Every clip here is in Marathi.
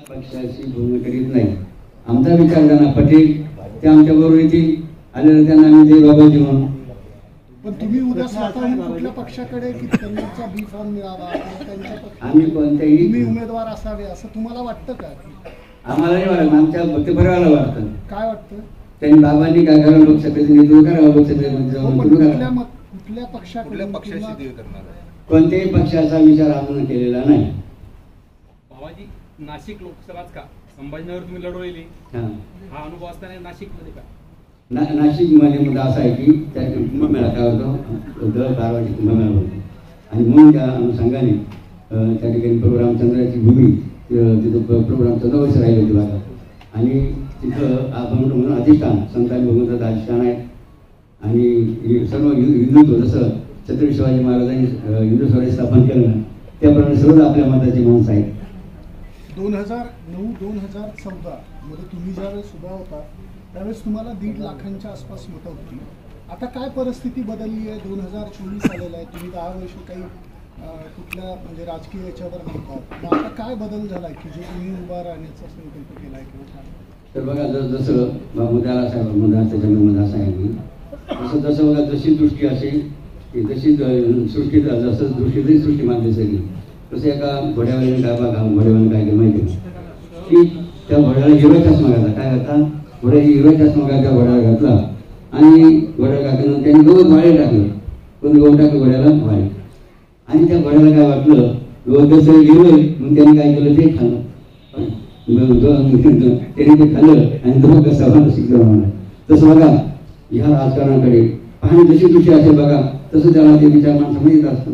पक्षाशी बोलणं करीत नाही. आमचा विचार त्यांना पटेल ते आमच्या बरोबर येतील आणि त्यांना आम्ही ते बाबाजी म्हणून. पण तुम्ही उद्या स्वतःहून कुठल्या पक्षाकडे की त्यांचा बी फॉर्म मिळावा त्यांच्या आम्ही कोणत्याही तुम्ही उमेदवार असावे असं तुम्हाला वाटतं का? आम्हालाही वाटतं, आमच्या भक्त परिवाराला वाटतं. काय वाटतं? त्यांनी बाबांनी काय करावं, लोकसभेचं नेतृत्व करावं, लोकसभेमध्ये जाऊन कुठल्या पक्षाकडे कोणत्याही पक्षाचा विचार आम्ही केलेला नाही. बाबाजी नाशिक लोकसभाच का संभाजीनगर तुम्ही लढवलेली हा अनुभव असताना नाशिकमध्ये का? नाशिकमध्ये मुद्दा असा आहे की त्या कुंभमेळा काय होतो, दर 12 वाजता कुंभमेळा होतो आणि म्हणून त्या अनुषंगाने त्या ठिकाणी प्रभू रामचंद्राची भूमी तिथं प्रभू रामचंद्र वैसे राहिली होती भागात आणि तिथं आपण म्हणून अधिष्ठान संतांनी भगवंताचं अधिष्ठान आहे आणि सर्व हिंदुत्व जसं छत्रपती शिवाजी महाराजांनी हिंदू स्वराज्य स्थापन केलं ना त्याप्रमाणे सर्व आपल्या मताची माणसं आहेत. 2009-2014 मध्ये तुम्ही ज्यावेळेस उभा होता त्यावेळेस तुम्हाला 1.5 लाखांच्या आसपास मतं होती. आता काय परिस्थिती बदलली आहे? 2024 आलेला आहे, तुम्ही 10 वर्ष काही कुठल्या म्हणजे राजकीय याच्यावर नव्हता. आता काय बदल झाला की जो तुम्ही उभा राहण्याचा संकल्प केला आहे किंवा काय? तर बघा जसं मुद्याला साहेब मुद्दा त्याच्यामध्ये असा आहे की जसं बघा जशी दृष्टी असेल तशी सृष्टी जसं दृष्टी सृष्टी मानली सगळी तसं एका घोड्यावाल्याने काय बघा घोड्यावाल्याने काय केलं माहिती आहे की त्या घोड्याला हिरवा चष्मा घातला. काय करता घोड्या हिरवा चष्मा त्या घोड्याला घातला आणि घोड्या घातल्यानंतर त्यांनी गवत वाळे टाकलं. पण गवत टाकलं घोड्याला वाळे आणि त्या घोड्याला काय वाटलं गवत कसं हिरवं म्हणून त्यांनी काय केलं ते खाल्लं. त्यांनी ते खाल्लं आणि तो कसा शिकला म्हणा. तसं बघा ह्या राजकारणाकडे पाहणी जशी दृष्टी असेल बघा तसं त्याला ते विचार माणसं येत असतं.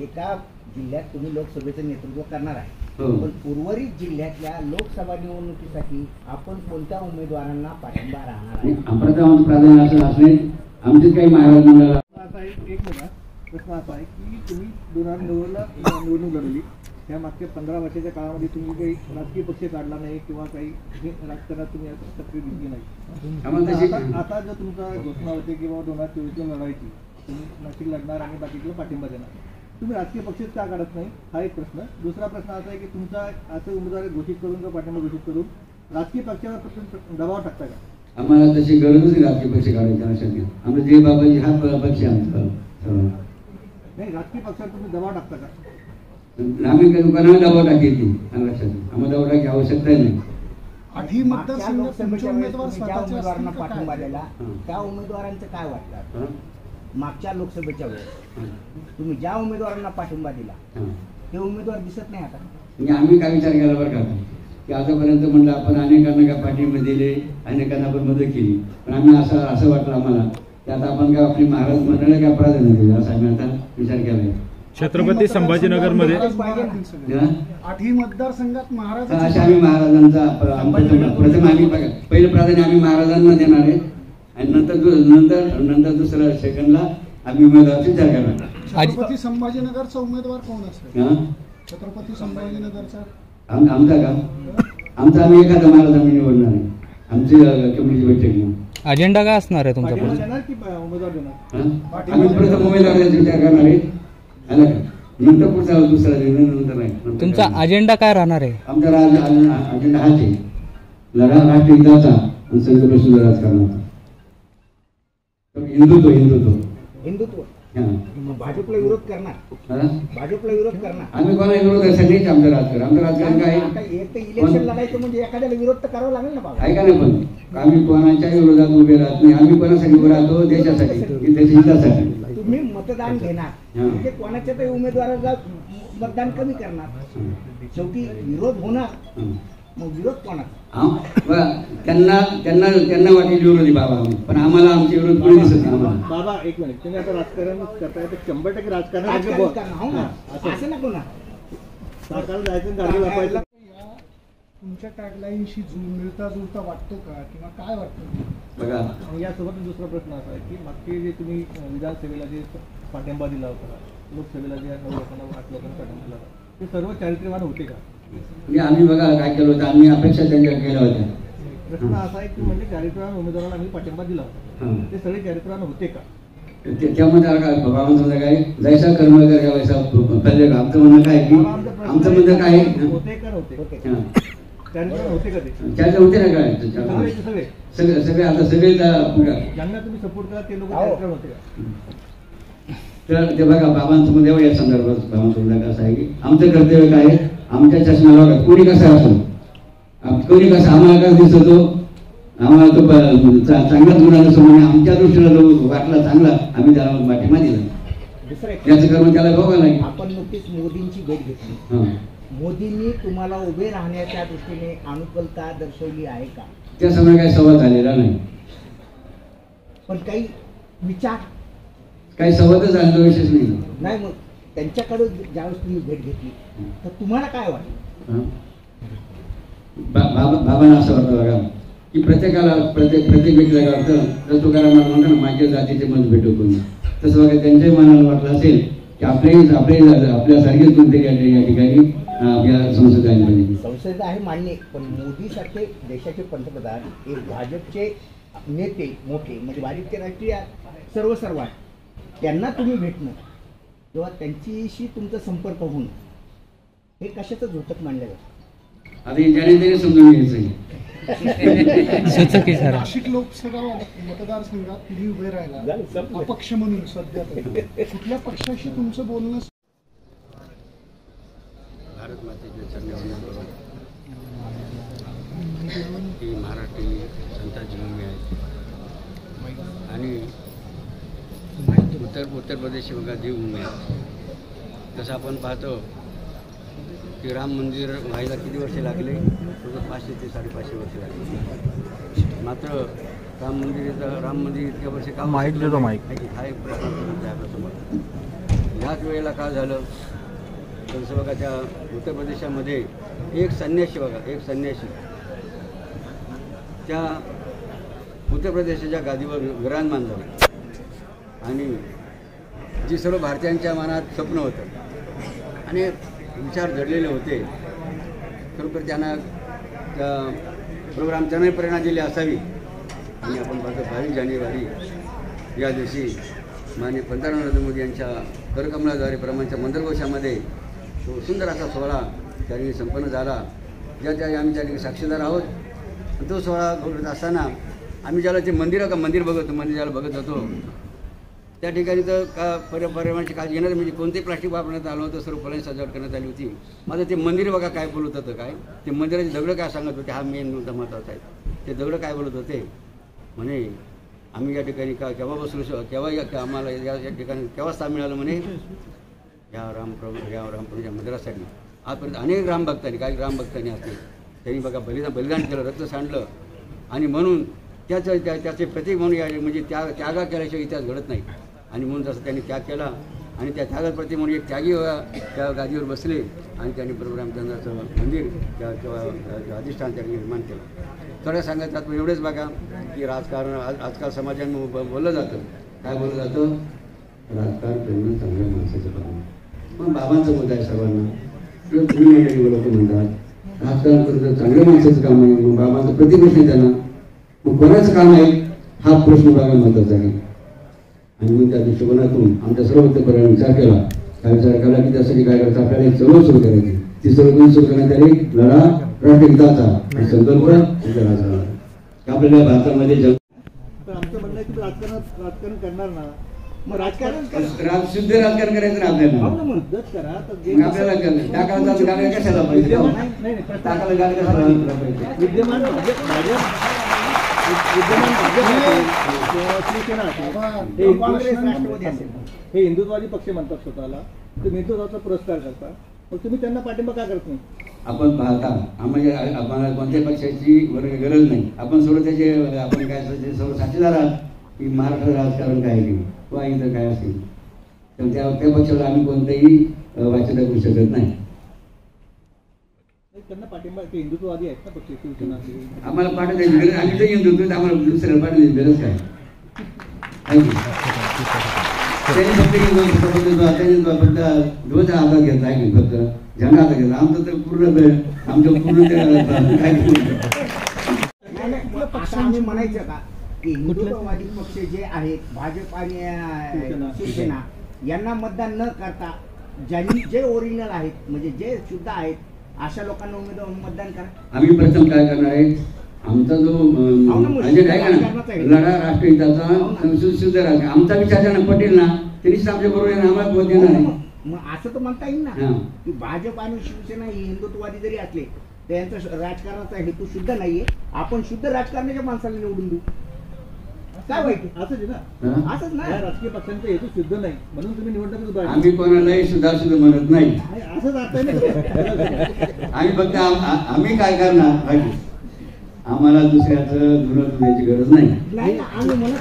एका जिल्ह्यात तुम्ही लोकसभेचं नेतृत्व करणार आहे पण उर्वरित जिल्ह्यातल्या लोकसभा निवडणुकीसाठी आपण कोणत्या उमेदवारांना पाठिंबा राहणार आहे? आमचं प्राधान्य असं असणे आमचे काही महाराज मंडळाला एक प्रश्न असा आहे की तुम्ही 2009ला निवडणूक लढवली त्या मागच्या 15 वर्षाच्या काळामध्ये तुम्ही काही राजकीय पक्ष काढला नाही किंवा काही राजकारणात तुम्ही सक्रिय दिसली नाही. आता जर तुमचा घोषणा होते की बाबा 2024ला लढायची तुम्ही नाशिक लढणार आणि बाकीला पाठिंबा देणार तुम्ही राजकीय पक्षच का काढत नाही हा एक प्रश्न. दुसरा प्रश्न असा आहे की तुमचा असं उमेदवार घोषित करून किंवा पाठिंबा घोषित करून राजकीय पक्षावर दबाव टाकता का? आम्हाला तशी गरजच नाही राजकीय पक्ष काढायची अशा आम्ही जे बाबाजी हा पक्ष आमचा नाही राजकीय पक्षावर तुम्ही दबाव टाकता का? आम्ही दुकानावर दबाव टाकायची लक्षात आम्हाला दबाव टाकायची आवश्यकता नाही. आधी उमेदवारांना पाठिंबा दिला त्या उमेदवारांचं काय वाटतं? मागच्या लोकसभेच्या वेळेस तुम्ही ज्या उमेदवारांना पाठिंबा दिला ते उमेदवार दिसत नाही आता. म्हणजे आम्ही काय विचार केला बरं का की आतापर्यंत म्हणलं आपण अनेकांना काय पाठिंबा दिले अनेकांना आपण मदत केली पण आम्ही असं वाटलं आम्हाला की आता आपण काय आपली महाराज मंडळाला काय प्राधान्य दिलं असं आम्ही आता विचार केला. छत्रपती संभाजीनगर मध्ये 8ही मतदारसंघात महाराज अशा आम्ही महाराजांचा प्रथम आम्ही पहिलं प्राधान्य आम्ही महाराजांना देणार आहे आणि नंतर दुसऱ्या सेकंडला आम्ही उमेदवाराचा विचार करणार. छत्रपती संभाजीनगरचा उमेदवार कोण असेल? छत्रपती संभाजीनगरचा आमचा का आमचा आम्ही एखादा महाराज आम्ही निवडणार आहे. आमची कमिटीची बैठक अजेंडा काय असणार आहे तुमचा? आम्ही प्रथम उमेदवाराचा विचार करणार आहे नंतर पुढचा दुसरा नंतर नाही. तुमचा अजेंडा काय राहणार आहे? आमचा अजेंडा हाच आहे लढा राष्ट्र हिताचा आणि संघर्ष राजकारणाचा. हिंदुत्व भाजपला विरोध करणार आम्ही कोणाला विरोधासाठी आमचं राजकारण आमचं राजकारण काय एक तर इलेक्शन लढायचं म्हणजे एखाद्याला विरोध तर करावा लागेल ना बाबा. ऐका ना पण आम्ही कोणाच्या विरोधात उभे राहत नाही. आम्ही कोणासाठी उभे राहतो देशासाठी देशाच्या हितासाठी. तुम्ही मतदान घेणार म्हणजे कोणाच्या तरी उमेदवाराला मतदान कमी करणार शेवटी विरोध होणार मग विरोध कोणाचा? त्यांना वाटेल विरोधी बाबा पण आम्हाला आमचे विरोध कोणी दिसत नाही. बाबा एक मिनिट तुम्ही आता राजकारण करताय तर 100% राजकारण असं नको ना सरकारला जायचं गाडी वापरायचं. तुमच्या टॅगलाईनशी मिळता जुळता वाटतो का किंवा काय वाटतं? बघा यासोबत दुसरा प्रश्न असा आहे की मागचे जे तुम्ही विधानसभेला जे पाठिंबा दिला होता लोकसभेला जे 9 लोकांना 8 लोकांना पाठिंबा दिला होता ते सर्व चारित्र्यवान होते का? म्हणजे आम्ही बघा काय केलं होतं आम्ही अपेक्षा त्यांच्या केल्या होत्या. प्रश्न असा आहे की म्हणजे चारित्र्यवान उमेदवाराला आम्ही पाठिंबा दिला होता ते सगळे चारित्र्यवान होते का? त्यामध्ये बाबांचं काय जैसा कर्म कर वैसा फल. आमचं म्हणणं काय की आमचं म्हणणं काय होते का नव्हते? त्यानंतर होते का ते चर्चा होते ना काय सगळे सगळे सगळे सगळे आता सगळे ज्यांना तुम्ही सपोर्ट करा ते लोक त्यानंतर होते का? तर ते बघा बाबांसमोर एवढं या संदर्भात बाबांसमोर कसं आहे की आमचं कर्तव्य काय आहे, आमच्या चष्म्याला बघा कोणी कसं असो, कोणी कसं आम्हाला कसं दिसतो, आम्हाला तो चांगलाच गुन्हा नसतो म्हणजे आमच्या दृष्टीला जो वाटला चांगला आम्ही त्याला पाठिंबा दिला. त्याचं कर्म त्याला बघायला लागेल. आपण नुकतीच मोदींची भेट घेतली. हां, मोदींनी तुम्हाला उभे राहण्याच्या दृष्टीने अनुकूलता दर्शवली आहे का? त्या समोर काही संवाद झालेला नाही, पण काही विचार काही संवादच झालेला विशेष नाही. नाही. मग त्यांच्याकडे ज्यावेळेस तुम्ही भेट घेतली तर तुम्हाला काय वाटलं? बाबांना असं वाटतं बघा की प्रत्येकाला प्रत्येक व्यक्तीला काय वाटतं, जर तुकारामाला म्हणतो ना माझ्या जातीचे मत भेटू कोणी, तसं बघा त्यांच्याही मनाला वाटलं असेल की आपल्यासारखेच कोणतरी या ठिकाणी आपल्या संसद आली पाहिजे. संसद आहे मान्य, पण मोदी सारखे देशाचे पंतप्रधान एक भाजपचे नेते मोठे म्हणजे भाजपचे राष्ट्रीय सर्व त्यांना तुम्ही भेटणं किंवा त्यांच्याशी तुमचा संपर्क होणं हे कशाचं झोतक मानलं जातं? आता ज्याने त्याने समजून घ्यायचं. नाशिक लोकसभा मतदारसंघात तुम्ही उभे राहिला अपक्ष म्हणून सध्या कुठल्या पक्षाशी तुमचं बोलणं? भारत मातेचे चरणावर ही महाराष्ट्री संतांची भूमी आहे आणि उत्तर प्रदेश बघा देवभूमी आहे. जसं आपण पाहतो की राम मंदिर व्हायला किती वर्षे लागले, 500 ते 550 वर्षे लागले. मात्र राम मंदिर इतक्या वर्षे का माहीत देतो माहीत हा एक प्रश्न आहे आपल्यासमोर. ह्याच वेळेला काय झालं तर जसं बघा त्या उत्तर प्रदेशामध्ये एक संन्यासी त्या उत्तर प्रदेशाच्या गादीवर विराजमान झाले आणि जी सर्व भारतीयांच्या मनात स्वप्न होतं आणि विचार जडलेले होते, खरोखर त्यांना प्रोग्राम त्यांनाही प्रेरणा दिली असावी. आणि आपण पाहतो 22 जानेवारी या दिवशी माननीय पंतप्रधान नरेंद्र मोदी यांच्या करकमलाद्वारे प्रमाणच्या मंत्रघोषामध्ये तो सुंदर असा सोहळा त्या ठिकाणी संपन्न झाला, ज्याच्या आम्ही त्या ठिकाणी साक्षीदार आहोत. तो सोहळा घडत असताना आम्ही ज्याला ते मंदिर ज्याला बघत होतो त्या ठिकाणी तर पर्यावरणाची काळजी घेण्यात म्हणजे कोणतेही प्लास्टिक वापरण्यात आलं होतं, सर्व फळांची सजावट करण्यात आली होती. माझं ते मंदिर बघा काय बोलत होतं, काय ते मंदिराचे दगडं काय सांगत होते, हा मेन मुद्दा महत्त्वाचा आहे. ते दगडं काय बोलत होते म्हणे आम्ही या ठिकाणी केव्हा बसलो, केव्हा आम्हाला या ठिकाणी केव्हा स्थान मिळालं म्हणे या रामप्रभूच्या मंदिरासाठी. आजपर्यंत अनेक काही रामभक्तांनी असतील त्यांनी बघा बलिदान केलं, रक्त सांडलं आणि म्हणून त्याचे प्रतीक म्हणून म्हणजे त्यागा केल्याशिवाय इतिहास घडत नाही. आणि म्हणून जसं त्यांनी त्याग केला आणि त्या त्यागाप्रती म्हणून एक त्यागी त्या गादीवर बसले आणि त्यांनी प्रभू रामचंद्राचं मंदिर किंवा अधिष्ठान त्यांनी निर्माण केलं. थोड्या सांगायचं एवढेच बघा की आजकाल समाजाने बोललं जातं, काय बोललं जातं, राजकारण करणं चांगल्या माणसाचं काम. मग बाबांचा मुद्दा आहे सर्वांना किंवा तुम्ही मंडळी लोक म्हणतात राजकारण करणं चांगल्या माणसाचं काम आहे, मग बाबांचा प्रतिप्रश्न त्यांना मग कोणाचं काम आहे हा प्रश्न बघा महत्त्वाचा आहे. आणि मग त्या दृष्टिकोनातून आमच्या सर्व पर्याय विचार केला की त्यासाठी काय करायचं, आपल्याला एक चळवळ सुरू करायची. ती चळवळ सुरू करण्यासाठी लढा राष्ट्रहिताचा संकल्प आपल्याला भारतामध्ये आमचं म्हणणं आहे की राजकारण करणार ना, मग राजकारण शुद्ध राजकारण करायचं ना आपल्याला. मदत करा तर आपल्याला टाकायला कशाला पाहिजे, टाकायला गाडी कशाला पाहिजे. विद्यमान शिवसेना हे हिंदुत्ववादी पक्ष म्हणतात स्वतःला, ते हिंदुत्वाचा पुरस्कार करतात, मग तुम्ही त्यांना पाठिंबा का करत नाही? आपण पाहता आम्हाला कोणत्याही पक्षाची गरज नाही. आपण सर्व त्याचे आपण काय सर्व साक्षीदार आहात की महाराष्ट्र राजकारण काय आहे किंवा इथं काय असेल तर त्या पक्षाला आम्ही कोणतेही वाचन करू शकत नाही. त्यांना पाठिंबा ते हिंदुत्ववादी आहेत ना पक्ष शिवसेना. आम्हाला पाठवण्याची गरज, आम्ही तर हिंदुत्व आम्हाला दुसऱ्याला पाठवण्याची गरज काय. त्यांनी फक्त ध्वज हातात घेतला आहे, फक्त झेंडा हातात घेतला. आमचं तर पूर्ण आम्ही म्हणायचं का की हिंदुत्ववादी पक्ष जे आहेत भाजप आणि शिवसेना यांना मतदान न करता ज्यांनी जे ओरिजिनल आहेत म्हणजे जे शुद्ध आहेत अशा लोकांना उमेदवार मतदान करा. आम्ही प्रथम काय करणार आहे, आमचा जो म्हणजे काय का लढा राष्ट्रहिताचा शुद्ध राजकारण, आमचा विचार ज्यांना पटेल ना त्यांनीच आमच्या बरोबर आहे, आम्हाला मत देणार आहे. मग असं तर म्हणता येईल ना की भाजप आणि शिवसेना ही हिंदुत्ववादी जरी असले त्यांचा राजकारणाचा हेतू शुद्ध नाहीये, आपण शुद्ध राजकारणाच्या माणसाला निवडून देऊ. काय वाईट असंच आहे ना, असंच ना. या राजकीय पक्षांचा हेतू शुद्ध नाही म्हणून तुम्ही निवडणुकीत उभा आहे. आम्ही कोणालाही सुद्धा म्हणत नाही. असंच अर्थ आहे ना. आम्ही फक्त आम्ही काय करणार माहिती, आम्हाला दुसऱ्याचं धुणं धुण्याची गरज नाही. नाही ना, आम्ही म्हणत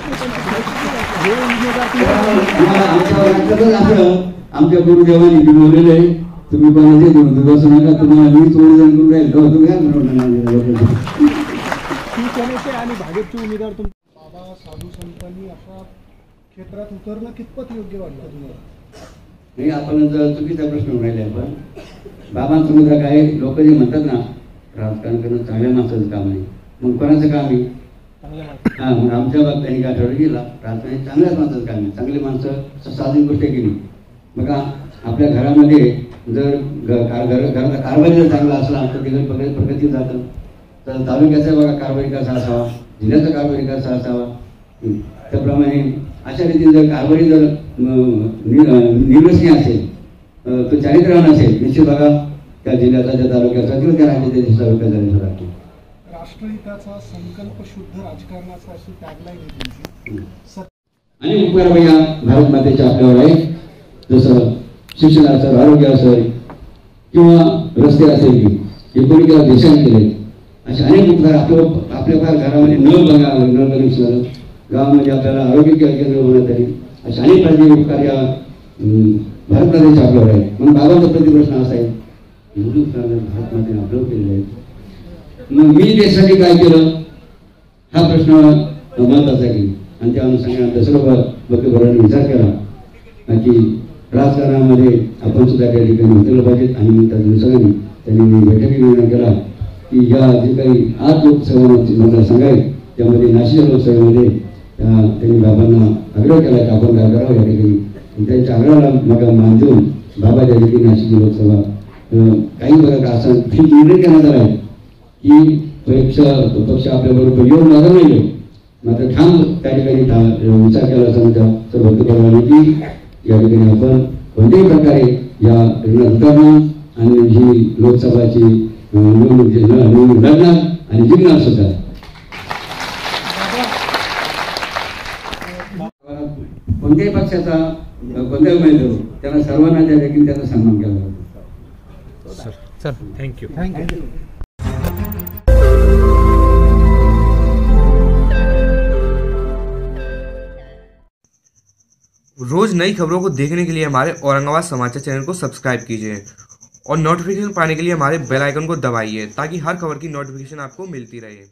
आमच्या वाटतच असं आमच्या गुरुदेवांनी बोललेलं आहे, तुम्ही कोणाचे धुणं असं नका, तुम्हाला मी चोरी करून राहील तेव्हा तुम्ही काय शिवसेनेचे आणि भाजपचे उमेदवार बाबा साधू संतांनी आपल्या क्षेत्रात उतरणं कितपत योग्य वाटतं तुम्हाला? नाही, आपण जर चुकीचा प्रश्न राहिले आपण. बाबांचं मुद्दा काय, लोक जे म्हणतात ना राजकारण करणं चांगल्या माणसाचं काम आहे, मग कोणाचं काम आहे? हां, मग आमच्या बाबतीत त्यांनी काय ठरवलं गेला, राजकारण चांगल्याच माणसाचं काम आहे. चांगली माणसं साधी गोष्ट केली. बघा आपल्या घरामध्ये जर घराचा कारभारी जर चांगला असला तर तिकडे प्रगती जातं. तर तालुक्याचा बघा कारभारी कसा असावा, जिल्ह्याचा कारभारी कसा असावा, त्याप्रमाणे अशा रीतीने जर कारभारी जर निर्वसनीय असेल, तो चारित्र्यवान असेल, निश्चित बघा त्या जिल्ह्याचा, त्या तालुक्याचा किंवा त्या राज्याच्या दिशा विकास झालेला राहतो. राष्ट्रहिताचा संकल्प शुद्ध राजकारणाचा अशी टॅगलाईन आहे तुमची. आणि उपकार या भारत मातेच्या आपल्यावर आहे. जसं शिक्षण असेल, आरोग्य असेल किंवा रस्ते असेल, हे कोणी केला देशाने केले. असे अनेक उपकार आपल्या घरामध्ये न बघितलं, गावामध्ये आपल्याला आरोग्य केंद्र होण्यात आली. असे अनेक राज्य उपकार या भारत मातेच्या आपल्यावर आहे. म्हणून बाबांचा प्रतिप्रश्न असा आहे, एवढे उपकार भारत मातेने आपल्यावर केलेले आहेत, मग मी देशासाठी काय केलं हा प्रश्न महत्वाचा आहे. आणि त्या अनुषंगाने आमच्या सर्व भक्तभरांनी विचार केला की राजकारणामध्ये आपण सुद्धा त्या ठिकाणी उतरलं पाहिजेत. आणि मी त्या दिवसांनी त्यांनी बैठकी निर्णय केला की या जे काही 8 लोकसभा मतदारसंघ आहेत त्यामध्ये नाशिक लोकसभेमध्ये त्यांनी बाबांना आग्रह केला की आपण काय करावं या ठिकाणी. त्यांच्या आग्रहाला मग मान देऊन बाबा त्या ठिकाणी नाशिक लोकसभा काही बघा असं ठीक निर्णय घेण्यात आला आहे की पक्ष आपल्याबरोबर येऊन लागत नाही, मात्र ठाम त्या ठिकाणी विचार केला असं तर भक्तपरवाने की या ठिकाणी आपण कोणत्याही प्रकारे या उतरणं आणि ही लोकसभाची निवडणूक लढणार आणि जिंकणार सुद्धा. कोणत्याही पक्षाचा कोणत्याही उमेदवार त्यांना सर्वांना त्या ठिकाणी त्याचा सन्मान केला जातो. Sir thank you. रोज नई खबरों को देखने के लिए हमारे औरंगाबाद समाचार चैनल को सब्सक्राइब कीजिए और नोटिफिकेशन पाने के लिए हमारे बेल आइकन को दबाइए ताकि हर खबर की नोटिफिकेशन आपको मिलती रहे.